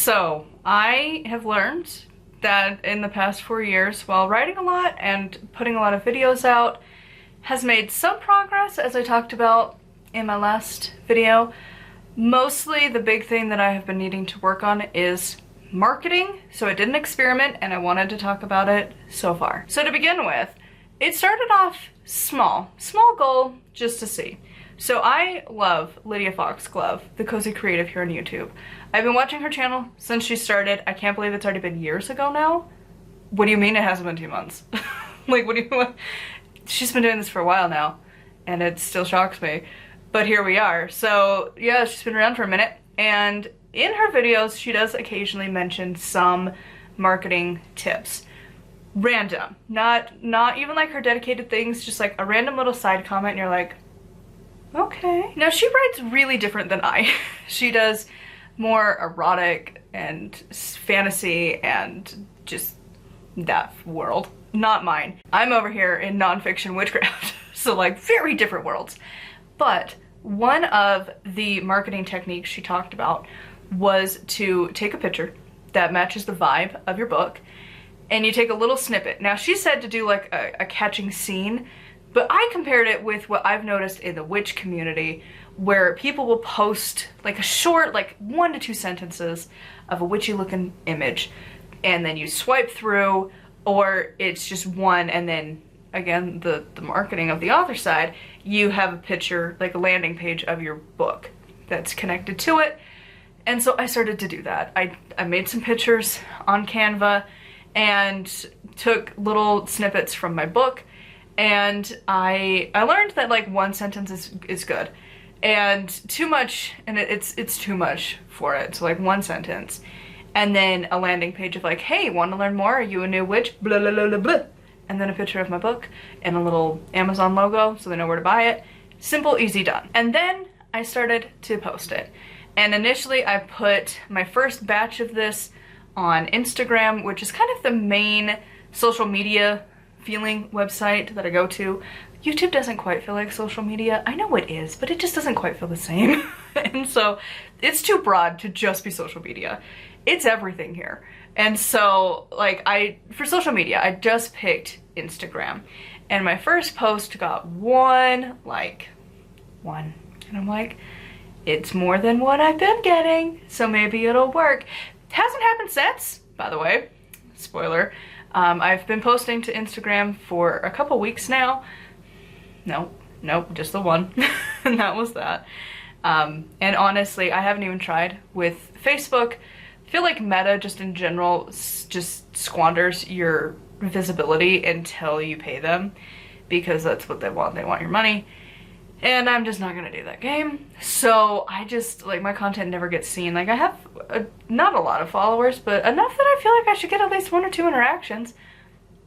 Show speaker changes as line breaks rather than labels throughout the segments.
So, I have learned that in the past 4 years, while writing a lot and putting a lot of videos out, has made some progress, as I talked about in my last video. Mostly the big thing that I have been needing to work on is marketing. So I did an experiment and I wanted to talk about it so far. So to begin with, it started off small goal just to see. So I love Lydia Foxglove, the Cozy Creative here on YouTube. I've been watching her channel since she started. I can't believe it's already been years ago now. What do you mean it hasn't been 2 months? Like, what do you want? She's been doing this for a while now, and it still shocks me. But here we are. So yeah, she's been around for a minute, and in her videos, she does occasionally mention some marketing tips. Random, not even like her dedicated things, just like a random little side comment, and you're like, okay. Now she writes really different than I. She does more erotic and fantasy and just that world. Not mine. I'm over here in nonfiction witchcraft. So like very different worlds. But one of the marketing techniques she talked about was to take a picture that matches the vibe of your book and you take a little snippet. Now she said to do like a catching scene, but I compared it with what I've noticed in the witch community where people will post like a short, like 1 to 2 sentences of a witchy looking image and then you swipe through, or it's just one and then again the marketing of the author side, you have a picture, like a landing page of your book that's connected to it. And so I started to do that. I made some pictures on Canva and took little snippets from my book, and I learned that like 1 sentence is good, and too much, and it's too much for it. So like 1 sentence and then a landing page of like, hey, want to learn more? Are you a new witch? Blah blah blah blah blah. And then a picture of my book and a little Amazon logo so they know where to buy it. Simple, easy, done. And then I started to post it. And initially I put my first batch of this on Instagram, which is kind of the main social media feeling website that I go to. YouTube doesn't quite feel like social media. I know it is, but it just doesn't quite feel the same. And so it's too broad to just be social media. It's everything here. And so like for social media, I just picked Instagram, and my first post got 1 like. And I'm like, it's more than what I've been getting, so maybe it'll work. It hasn't happened since, by the way, spoiler. I've been posting to Instagram for a couple weeks now. Nope, just the 1, and that was that. And honestly, I haven't even tried with Facebook. I feel like Meta just in general just squanders your visibility until you pay them, because that's what they want. They want your money. And I'm just not gonna do that game. So I just, like, my content never gets seen. Like, I have not a lot of followers, but enough that I feel like I should get at least 1 or 2 interactions.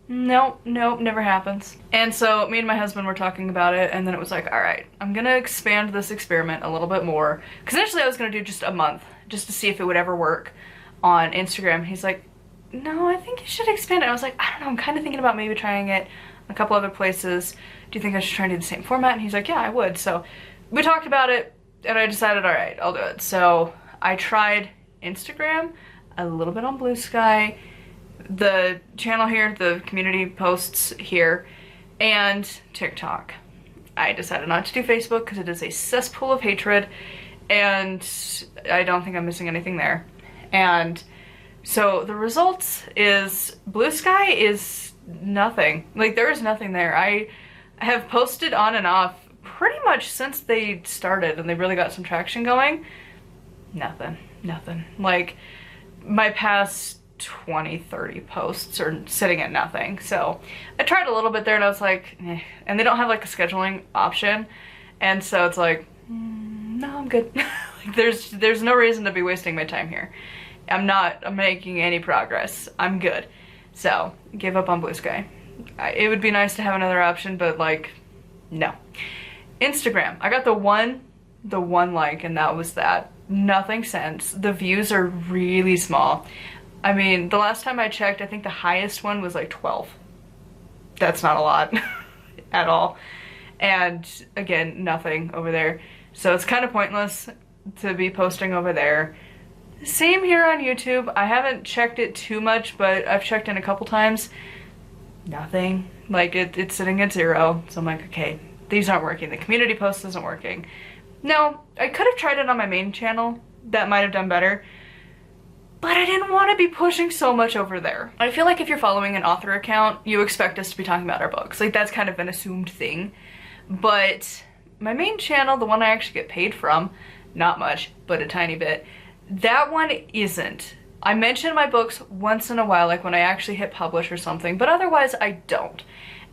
Nope, never happens. And so me and my husband were talking about it, and then it was like, all right, I'm gonna expand this experiment a little bit more. Because initially I was gonna do just a month, just to see if it would ever work on Instagram. He's like, no, I think you should expand it. I was like, I don't know, I'm kind of thinking about maybe trying it a couple other places. Do you think I should try and do the same format? And he's like, yeah, I would. So we talked about it, and I decided, all right, I'll do it. So I tried Instagram, a little bit on Blue Sky, the channel here, the community posts here, and TikTok. I decided not to do Facebook because it is a cesspool of hatred, and I don't think I'm missing anything there. And so the results is Blue Sky is nothing. Like, there is nothing there. I have posted on and off pretty much since they started and they really got some traction going. Nothing. Like, my past 20-30 posts are sitting at nothing. So I tried a little bit there and I was like, eh. And they don't have like a scheduling option, and so it's like, no, I'm good. Like, there's no reason to be wasting my time here. I'm making any progress. I'm good. So give up on Blue Sky. It would be nice to have another option, but like, no. Instagram, I got the one like, and that was that. Nothing since. The views are really small. I mean, the last time I checked, I think the highest one was like 12. That's not a lot at all. And again, nothing over there. So it's kind of pointless to be posting over there. Same here on YouTube. I haven't checked it too much, but I've checked in a couple times. Nothing. Like, it's sitting at 0. So I'm like, okay, these aren't working. The community post isn't working. Now, I could have tried it on my main channel. That might have done better. But I didn't want to be pushing so much over there. I feel like if you're following an author account, you expect us to be talking about our books. Like, that's kind of an assumed thing. But my main channel, the one I actually get paid from, not much, but a tiny bit, that one isn't. I mention my books once in a while, like when I actually hit publish or something, but otherwise I don't.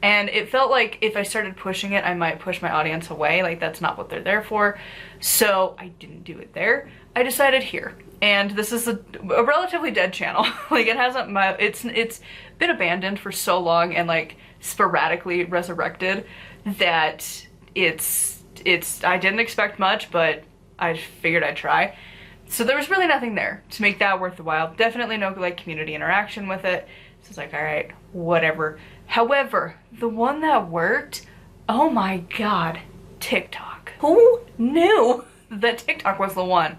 And it felt like if I started pushing it, I might push my audience away. Like, that's not what they're there for. So I didn't do it there. I decided here. And this is a relatively dead channel. Like, it hasn't, it's been abandoned for so long and like sporadically resurrected that I didn't expect much, but I figured I'd try. So there was really nothing there to make that worth the while. Definitely no like community interaction with it. So it's like, all right, whatever. However, the one that worked, oh my God, TikTok. Who knew that TikTok was the one?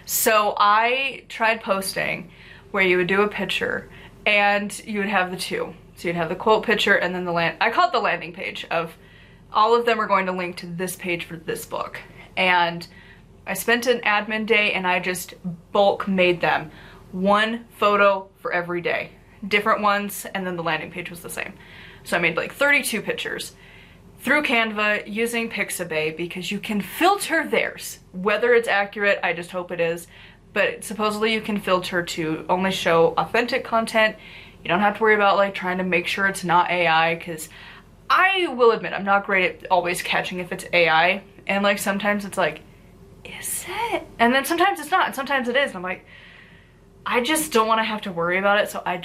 So I tried posting where you would do a picture and you would have the two. So you'd have the quote picture and then I call it the landing page of all of them are going to link to this page for this book. And I spent an admin day and I just bulk made them. One photo for every day. Different ones, and then the landing page was the same. So I made like 32 pictures through Canva using Pixabay because you can filter theirs. Whether it's accurate, I just hope it is. But supposedly you can filter to only show authentic content. You don't have to worry about like trying to make sure it's not AI, because I will admit I'm not great at always catching if it's AI. And like sometimes it's like, is it? And then sometimes it's not, and sometimes it is. And I'm like, I just don't want to have to worry about it. So I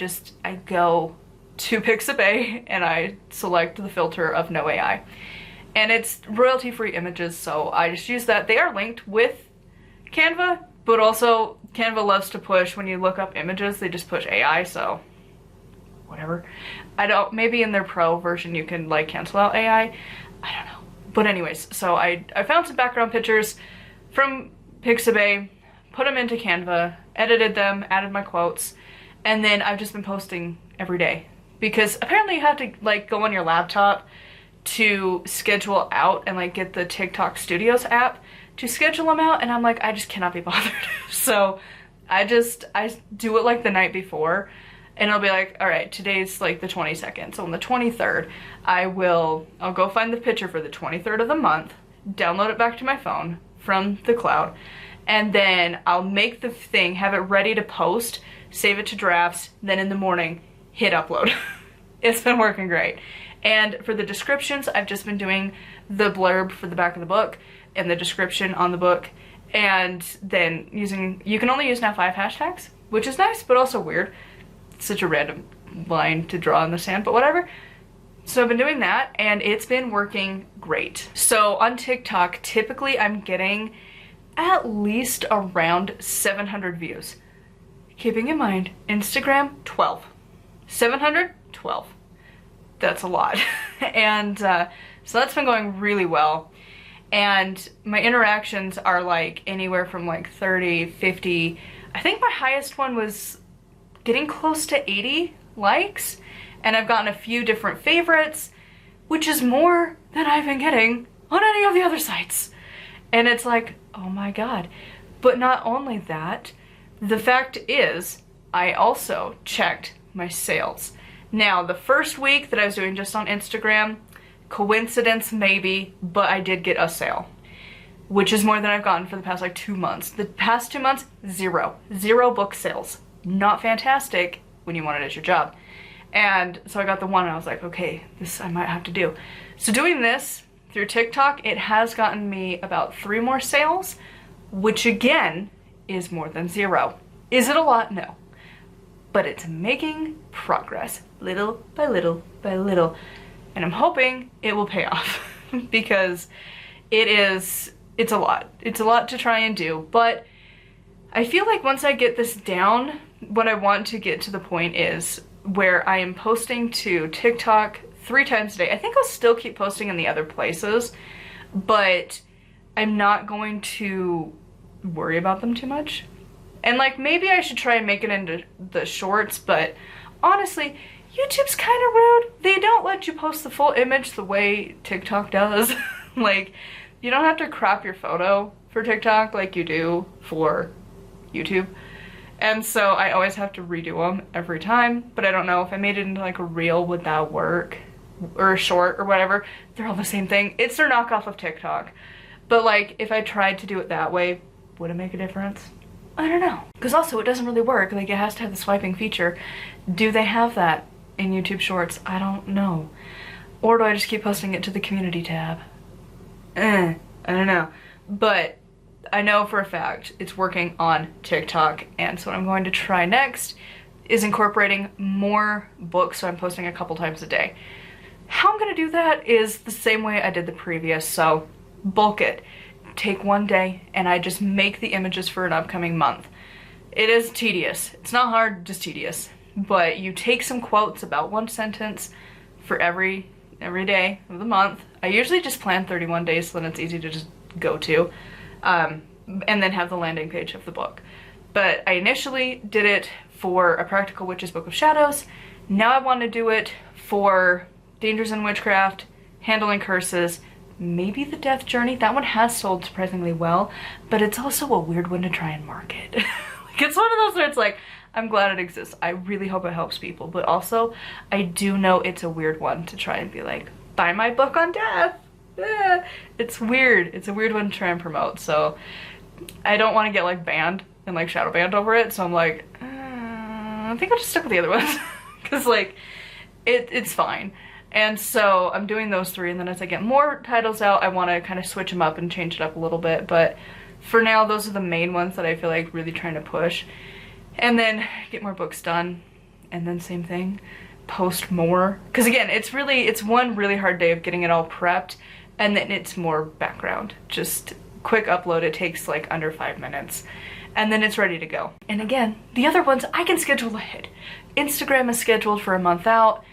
go to Pixabay and I select the filter of no AI. And it's royalty-free images, so I just use that. They are linked with Canva, but also Canva loves to push, when you look up images, they just push AI, so whatever. Maybe in their pro version you can like cancel out AI. I don't know. But anyways, so I found some background pictures from Pixabay, put them into Canva, edited them, added my quotes, and then I've just been posting every day. Because apparently you have to like go on your laptop to schedule out and like get the TikTok Studios app to schedule them out, and I'm like, I just cannot be bothered. So I do it like the night before, and it'll be like, all right, today's like the 22nd. So on the 23rd, I'll go find the picture for the 23rd of the month, download it back to my phone from the cloud, and then I'll make the thing, have it ready to post, save it to drafts, then in the morning, hit upload. It's been working great. And for the descriptions, I've just been doing the blurb for the back of the book and the description on the book, and then you can only use now 5 hashtags, which is nice, but also weird. It's such a random line to draw in the sand, but whatever. So I've been doing that, and it's been working great. So on TikTok, typically I'm getting at least around 700 views. Keeping in mind, Instagram, 12. 700, 12. That's a lot. And so that's been going really well. And my interactions are like anywhere from like 30, 50. I think my highest one was getting close to 80 likes. And I've gotten a few different favorites, which is more than I've been getting on any of the other sites. And it's like, oh my God. But not only that, the fact is, I also checked my sales. Now, the first week that I was doing just on Instagram, coincidence maybe, but I did get a sale, which is more than I've gotten for the past like 2 months. The past 2 months, zero book sales. Not fantastic when you want it as your job. And so I got the one and I was like, okay, this I might have to do. So doing this through TikTok, it has gotten me about 3 more sales, which again is more than 0. Is it a lot? No. But it's making progress little by little by little. And I'm hoping it will pay off because it's a lot. It's a lot to try and do, but I feel like once I get this down, what I want to get to the point is where I am posting to TikTok 3 times a day. I think I'll still keep posting in the other places, but I'm not going to worry about them too much. And like maybe I should try and make it into the shorts, but honestly, YouTube's kind of rude. They don't let you post the full image the way TikTok does. Like, you don't have to crop your photo for TikTok like you do for YouTube. And so I always have to redo them every time, but I don't know if I made it into like a reel, would that work? Or a short or whatever. They're all the same thing. It's their knockoff of TikTok. But like, if I tried to do it that way, would it make a difference? I don't know. Because also, it doesn't really work. Like, it has to have the swiping feature. Do they have that in YouTube Shorts? I don't know. Or do I just keep posting it to the community tab? I don't know. But I know for a fact it's working on TikTok, and so what I'm going to try next is incorporating more books, so I'm posting a couple times a day. How I'm gonna do that is the same way I did the previous, so bulk it. Take one day and I just make the images for an upcoming month. It is tedious. It's not hard, just tedious. But you take some quotes about one sentence for every day of the month. I usually just plan 31 days so then it's easy to just go to. And then have the landing page of the book. But I initially did it for A Practical Witch's Book of Shadows. Now I want to do it for Dangers in Witchcraft, Handling Curses, maybe The Death Journey. That one has sold surprisingly well, but it's also a weird one to try and market. Like, it's one of those where it's like, I'm glad it exists. I really hope it helps people, but also I do know it's a weird one to try and be like, buy my book on death. It's weird. It's a weird one to try and promote, so I don't want to get like banned and like shadow banned over it, so I'm like, I think I'll just stick with the other ones because like it's fine. And so I'm doing those three, and then as I get more titles out, I want to kind of switch them up and change it up a little bit, but for now those are the main ones that I feel like really trying to push, and then get more books done, and then same thing, post more, because again, it's one really hard day of getting it all prepped, and then it's more background, just quick upload. It takes like under 5 minutes, and then it's ready to go. And again, the other ones I can schedule ahead. Instagram is scheduled for a month out.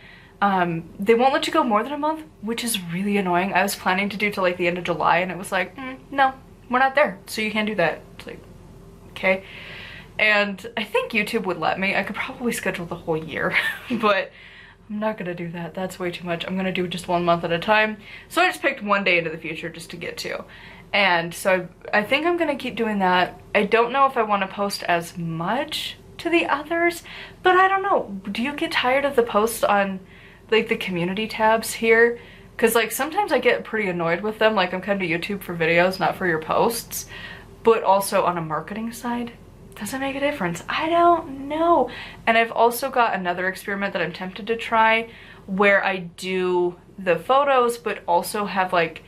They won't let you go more than a month, which is really annoying. I was planning to do till like the end of July, and it was like, no, we're not there, so you can't do that. It's like, okay. And I think YouTube would let me. I could probably schedule the whole year, but I'm not gonna do that. That's way too much. I'm gonna do just 1 month at a time. So I just picked one day into the future just to get to. And so I think I'm gonna keep doing that. I don't know if I want to post as much to the others, but I don't know. Do you get tired of the posts on like the community tabs here? Because like sometimes I get pretty annoyed with them. Like, I'm coming to YouTube for videos, not for your posts. But also on a marketing side, does it make a difference? I don't know. And I've also got another experiment that I'm tempted to try where I do the photos but also have like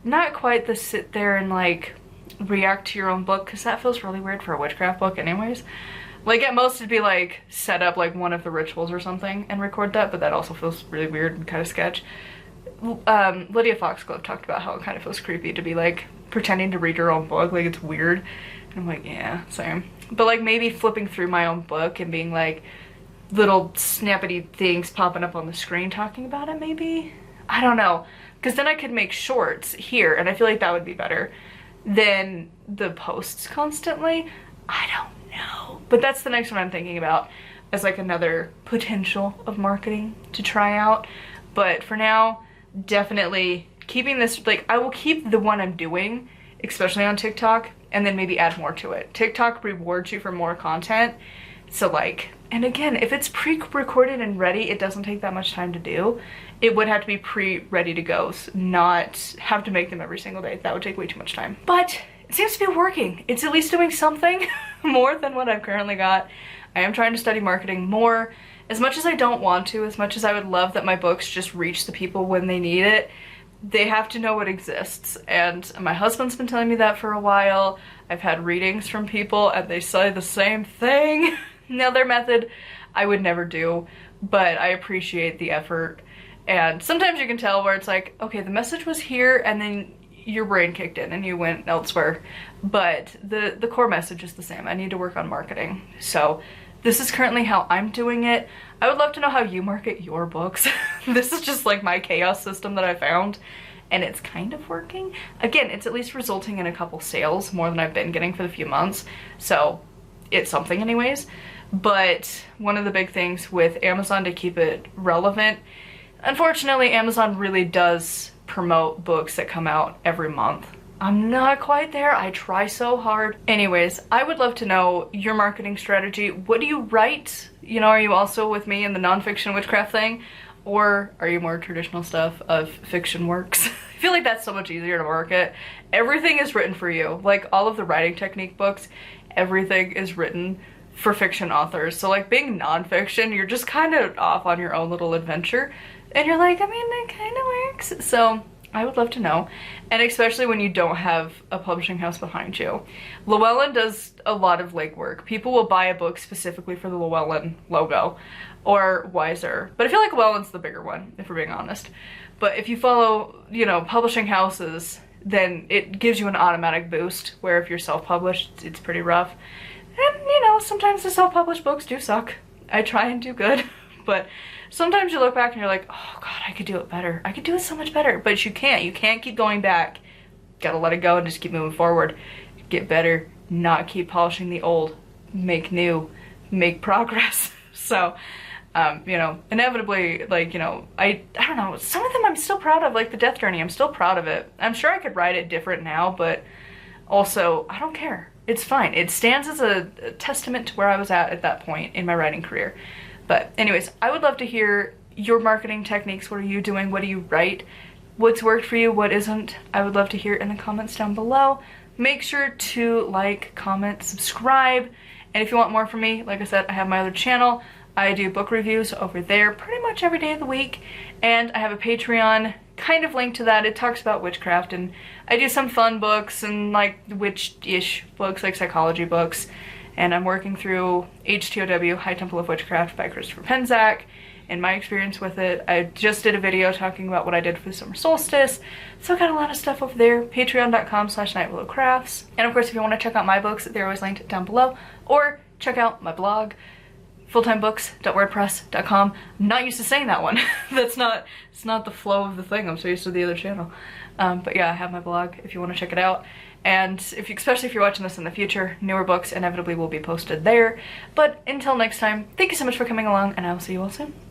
not quite the sit there and like react to your own book, because that feels really weird for a witchcraft book anyways. Like, at most it'd be like set up like one of the rituals or something and record that, but that also feels really weird and kind of sketch. Lydia Foxglove talked about how it kind of feels creepy to be like pretending to read your own book, like it's weird. And I'm like, yeah, same. But like maybe flipping through my own book and being like little snappity things popping up on the screen talking about it, maybe? I don't know. Because then I could make shorts here, and I feel like that would be better than the posts constantly. I don't know. But that's the next one I'm thinking about as like another potential of marketing to try out. But for now, definitely keeping this, like, I will keep the one I'm doing, especially on TikTok, and then maybe add more to it. TikTok rewards you for more content. So like, and again, if it's pre-recorded and ready, it doesn't take that much time to do. It would have to be ready to go, so not have to make them every single day. That would take way too much time. But it seems to be working. It's at least doing something more than what I've currently got. I am trying to study marketing more. As much as I don't want to, as much as I would love that my books just reach the people when they need it, they have to know it exists. And my husband's been telling me that for a while. I've had readings from people and they say the same thing. Now, their method I would never do, but I appreciate the effort. And sometimes you can tell where it's like, okay, the message was here and then your brain kicked in and you went elsewhere. But the core message is the same. I need to work on marketing. So this is currently how I'm doing it. I would love to know how you market your books. This is just like my chaos system that I found, and it's kind of working. Again, it's at least resulting in a couple sales, more than I've been getting for the few months. So it's something anyways. But one of the big things with Amazon to keep it relevant, unfortunately, Amazon really does promote books that come out every month. I'm not quite there. I try so hard. Anyways, I would love to know your marketing strategy. What do you write? You know, are you also with me in the nonfiction witchcraft thing? Or are you more traditional stuff of fiction works? I feel like that's so much easier to market. Everything is written for you. Like all of the writing technique books, everything is written for fiction authors. So like being nonfiction, you're just kind of off on your own little adventure. And you're like, I mean, it kind of works. So I would love to know. And especially when you don't have a publishing house behind you. Llewellyn does a lot of legwork. People will buy a book specifically for the Llewellyn logo or Wiser. But I feel like Llewellyn's the bigger one, if we're being honest. But if you follow, you know, publishing houses, then it gives you an automatic boost, where if you're self-published, it's pretty rough. And, you know, sometimes the self-published books do suck. I try and do good, but sometimes you look back and you're like, oh God, I could do it better. I could do it so much better, but you can't. You can't keep going back. Gotta let it go and just keep moving forward. Get better, not keep polishing the old. Make new, make progress. So, you know, inevitably, like, you know, I don't know, some of them I'm still proud of, like the Death Journey, I'm still proud of it. I'm sure I could write it different now, but also, I don't care. It's fine. It stands as a testament to where I was at that point in my writing career. But anyways, I would love to hear your marketing techniques. What are you doing? What do you write? What's worked for you? What isn't? I would love to hear it in the comments down below. Make sure to like, comment, subscribe. And if you want more from me, like I said, I have my other channel. I do book reviews over there pretty much every day of the week. And I have a Patreon kind of linked to that. It talks about witchcraft, and I do some fun books and like witch-ish books, like psychology books. And I'm working through HTOW, High Temple of Witchcraft by Christopher Penczak, and my experience with it. I just did a video talking about what I did for the summer solstice. So I got a lot of stuff over there. Patreon.com/nightwillowcrafts. And of course, if you want to check out my books, they're always linked down below. Or check out my blog, fulltimebooks.wordpress.com. I'm not used to saying that one. It's not the flow of the thing. I'm so used to the other channel. But yeah, I have my blog if you want to check it out. And especially if you're watching this in the future, newer books inevitably will be posted there. But until next time, thank you so much for coming along, and I will see you all soon.